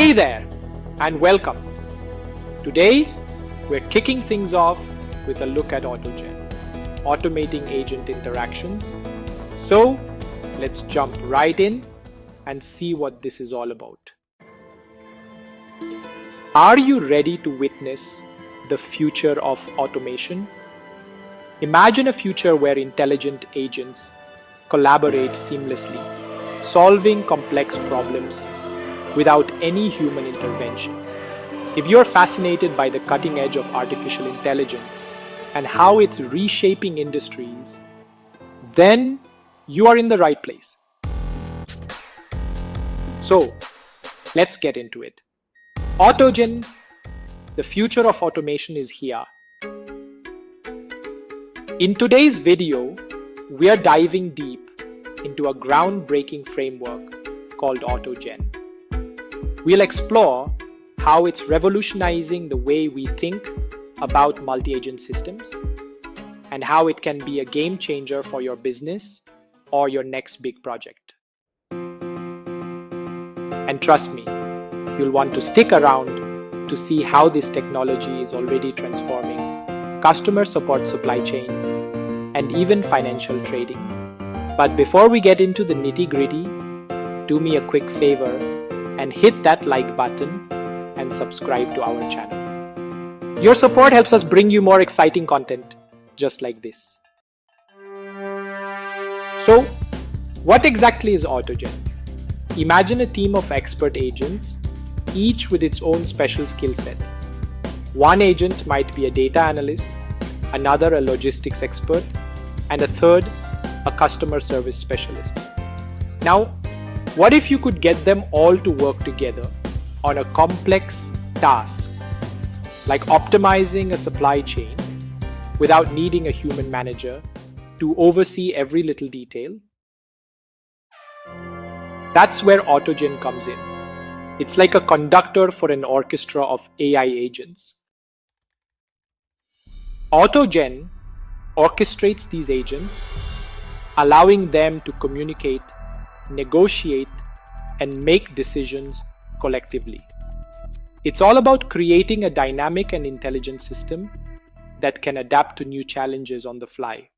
Hey there, and welcome. Today, we're kicking things off with a look at AutoGen, automating agent interactions. So, let's jump right in and see what this is all about. Are you ready to witness the future of automation? Imagine a future where intelligent agents collaborate seamlessly, solving complex problems without any human intervention. If you're fascinated by the cutting edge of artificial intelligence and how it's reshaping industries, then you are in the right place. So, let's get into it. AutoGen, the future of automation is here. In today's video, we are diving deep into a groundbreaking framework called AutoGen. We'll explore how it's revolutionizing the way we think about multi-agent systems and how it can be a game changer for your business or your next big project. And trust me, you'll want to stick around to see how this technology is already transforming customer support supply chains and even financial trading. But before we get into the nitty-gritty, do me a quick favor and hit that like button and subscribe to our channel. Your support helps us bring you more exciting content just like this. So, what exactly is AutoGen? Imagine a team of expert agents, each with its own special skill set. One agent might be a data analyst, another a logistics expert, and a third a customer service specialist. Now, what if you could get them all to work together on a complex task, like optimizing a supply chain without needing a human manager to oversee every little detail? That's where AutoGen comes in. It's like a conductor for an orchestra of AI agents. AutoGen orchestrates these agents, allowing them to communicate, negotiate, and make decisions collectively. It's all about creating a dynamic and intelligent system that can adapt to new challenges on the fly.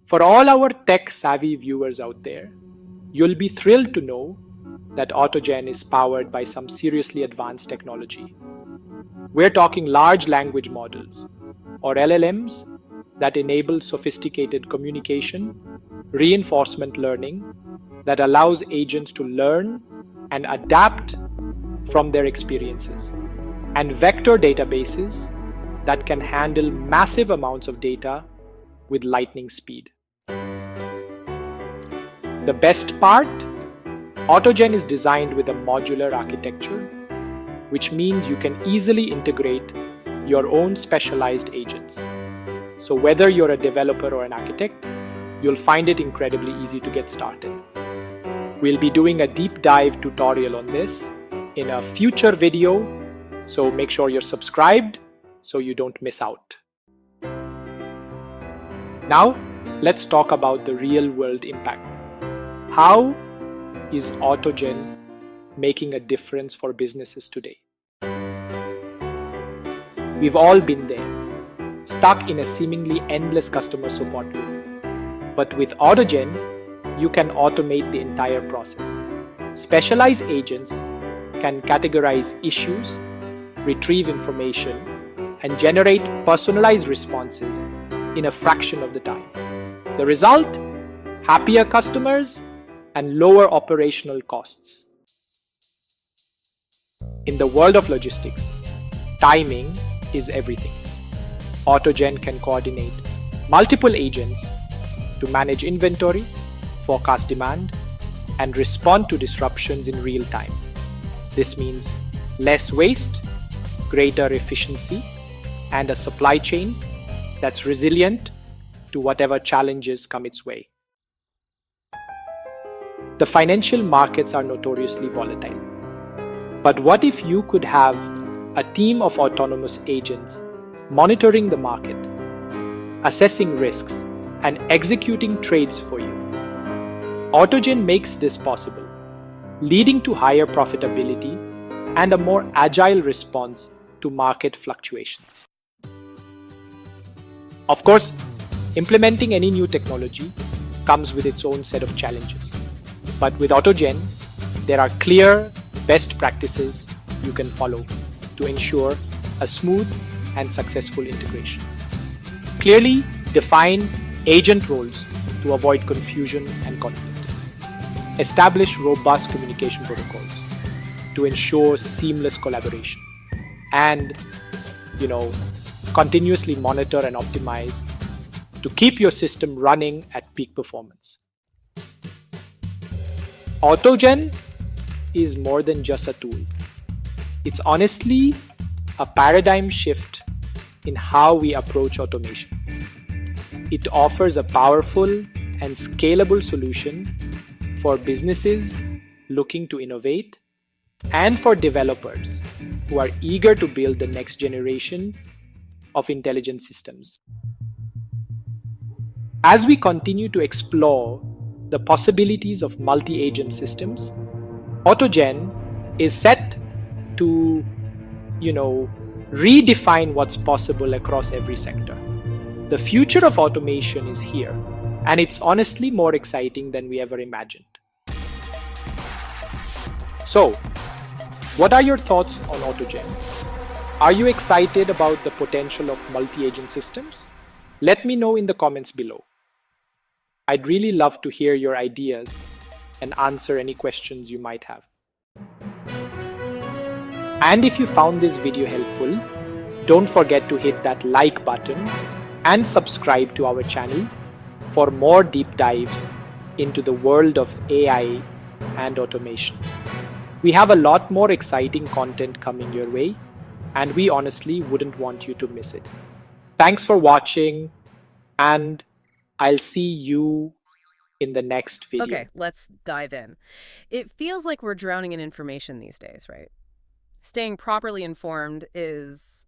For all our tech-savvy viewers out there, you'll be thrilled to know that AutoGen is powered by some seriously advanced technology. We're talking large language models, or LLMs, that enable sophisticated communication, reinforcement learning that allows agents to learn and adapt from their experiences, and vector databases that can handle massive amounts of data with lightning speed. The best part? AutoGen is designed with a modular architecture, which means you can easily integrate your own specialized agents. So whether you're a developer or an architect, you'll find it incredibly easy to get started. We'll be doing a deep dive tutorial on this in a future video, so make sure you're subscribed so you don't miss out. Now, let's talk about the real-world impact. How is AutoGen making a difference for businesses today? We've all been there, stuck in a seemingly endless customer support loop. But with AutoGen, you can automate the entire process. Specialized agents can categorize issues, retrieve information, and generate personalized responses in a fraction of the time. The result? Happier customers and lower operational costs. In the world of logistics, timing is everything. AutoGen can coordinate multiple agents to manage inventory, forecast demand, and respond to disruptions in real time. This means less waste, greater efficiency, and a supply chain that's resilient to whatever challenges come its way. The financial markets are notoriously volatile. But what if you could have a team of autonomous agents monitoring the market, assessing risks, and executing trades for you? AutoGen makes this possible. leading to higher profitability and a more agile response to market fluctuations. Of course, implementing any new technology comes with its own set of challenges. But with AutoGen, there are clear best practices you can follow to ensure a smooth and successful integration. Clearly define agent roles to avoid confusion and conflict. Establish robust communication protocols to ensure seamless collaboration. And, continuously monitor and optimize to keep your system running at peak performance. AutoGen is more than just a tool. It's honestly a paradigm shift in how we approach automation. It offers a powerful and scalable solution for businesses looking to innovate and for developers who are eager to build the next generation of intelligent systems. As we continue to explore the possibilities of multi-agent systems, AutoGen is set to, redefine what's possible across every sector. The future of automation is here, and it's honestly more exciting than we ever imagined. So, what are your thoughts on AutoGen? Are you excited about the potential of multi-agent systems? Let me know in the comments below. I'd really love to hear your ideas and answer any questions you might have. And if you found this video helpful, don't forget to hit that like button and subscribe to our channel for more deep dives into the world of AI and automation. We have a lot more exciting content coming your way, and we honestly wouldn't want you to miss it. Thanks for watching, and I'll see you in the next video. Okay, let's dive in. It feels like we're drowning in information these days, right? Staying properly informed is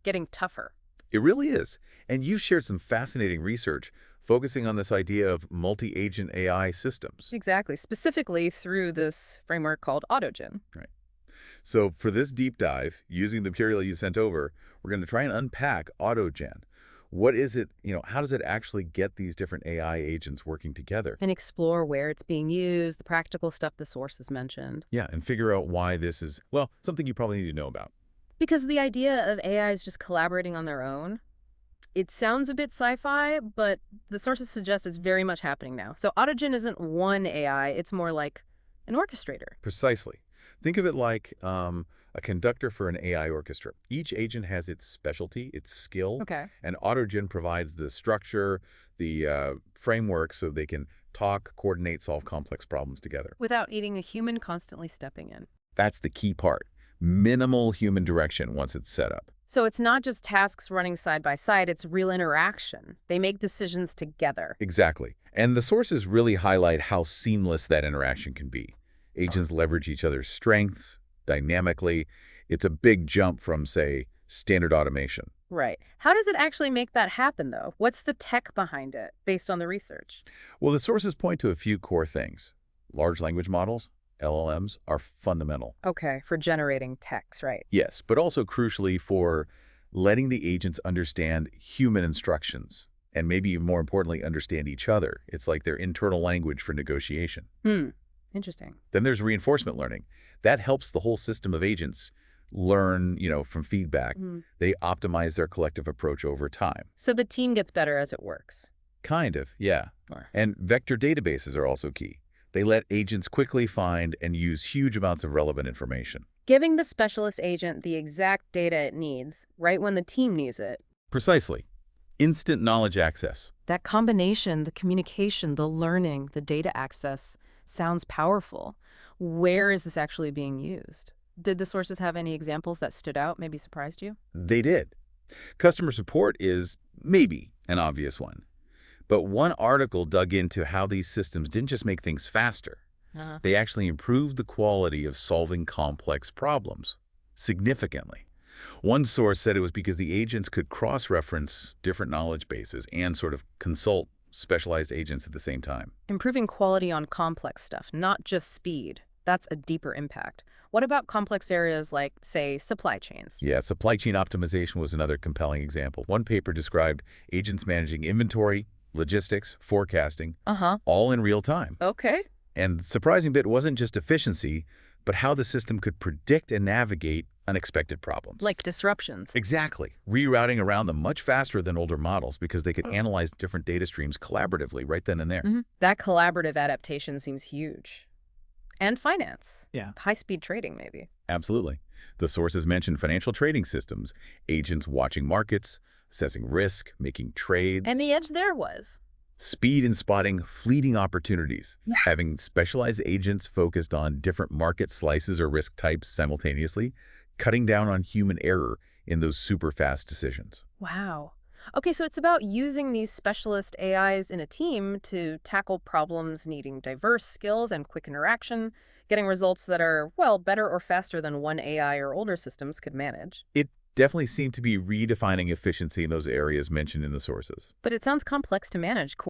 getting tougher. It really is. And you've shared some fascinating research focusing on this idea of multi-agent AI systems. Exactly, specifically through this framework called AutoGen. Right. So for this deep dive, using the material you sent over, we're going to try and unpack AutoGen. What is it, how does it actually get these different AI agents working together? And explore where it's being used, the practical stuff the sources mentioned. Yeah, and figure out why this is, well, something you probably need to know about. Because the idea of AIs just collaborating on their own, it sounds a bit sci-fi, but the sources suggest it's very much happening now. So AutoGen isn't one AI, it's more like an orchestrator. Precisely. Think of it like a conductor for an AI orchestra. Each agent has its specialty, its skill, and AutoGen provides the structure, the framework so they can talk, coordinate, solve complex problems together. Without needing a human constantly stepping in. That's the key part. Minimal human direction once it's set up. So it's not just tasks running side by side, it's real interaction. They make decisions together. Exactly. And the sources really highlight how seamless that interaction can be. Agents leverage each other's strengths dynamically. It's a big jump from, say, standard automation. Right. How does it actually make that happen, though? What's the tech behind it, based on the research? Well, the sources point to a few core things. Large language models, LLMs, are fundamental. Okay, for generating text, right? Yes, but also crucially for letting the agents understand human instructions, and maybe even more importantly, understand each other. It's like their internal language for negotiation. Interesting. Then there's reinforcement learning. That helps the whole system of agents learn, from feedback. They optimize their collective approach over time. So the team gets better as it works. Kind of, yeah. And vector databases are also key. They let agents quickly find and use huge amounts of relevant information. Giving the specialist agent the exact data it needs, right when the team needs it. Precisely. Instant knowledge access. That combination, the communication, the learning, the data access, sounds powerful. Where is this actually being used? Did the sources have any examples that stood out, maybe surprised you? They did. Customer support is maybe an obvious one. But one article dug into how these systems didn't just make things faster. They actually improved the quality of solving complex problems significantly. One source said it was because the agents could cross-reference different knowledge bases and sort of consult specialized agents at the same time. Improving quality on complex stuff, not just speed. That's a deeper impact. What about complex areas like, say, supply chains? Yeah, supply chain optimization was another compelling example. One paper described agents managing inventory, logistics, forecasting, Uh-huh. all in real time. Okay. And the surprising bit wasn't just efficiency, but how the system could predict and navigate unexpected problems. Like disruptions. Exactly. Rerouting around them much faster than older models because they could analyze different data streams collaboratively right then and there. That collaborative adaptation seems huge. And finance. Yeah. High-speed trading, maybe. Absolutely. The sources mentioned financial trading systems, agents watching markets, assessing risk, making trades. And the edge there was? Speed in spotting fleeting opportunities, having specialized agents focused on different market slices or risk types simultaneously, cutting down on human error in those super fast decisions. Wow. Okay, so it's about using these specialist AIs in a team to tackle problems needing diverse skills and quick interaction, getting results that are, well, better or faster than one AI or older systems could manage. It definitely seemed to be redefining efficiency in those areas mentioned in the sources. But it sounds complex to manage.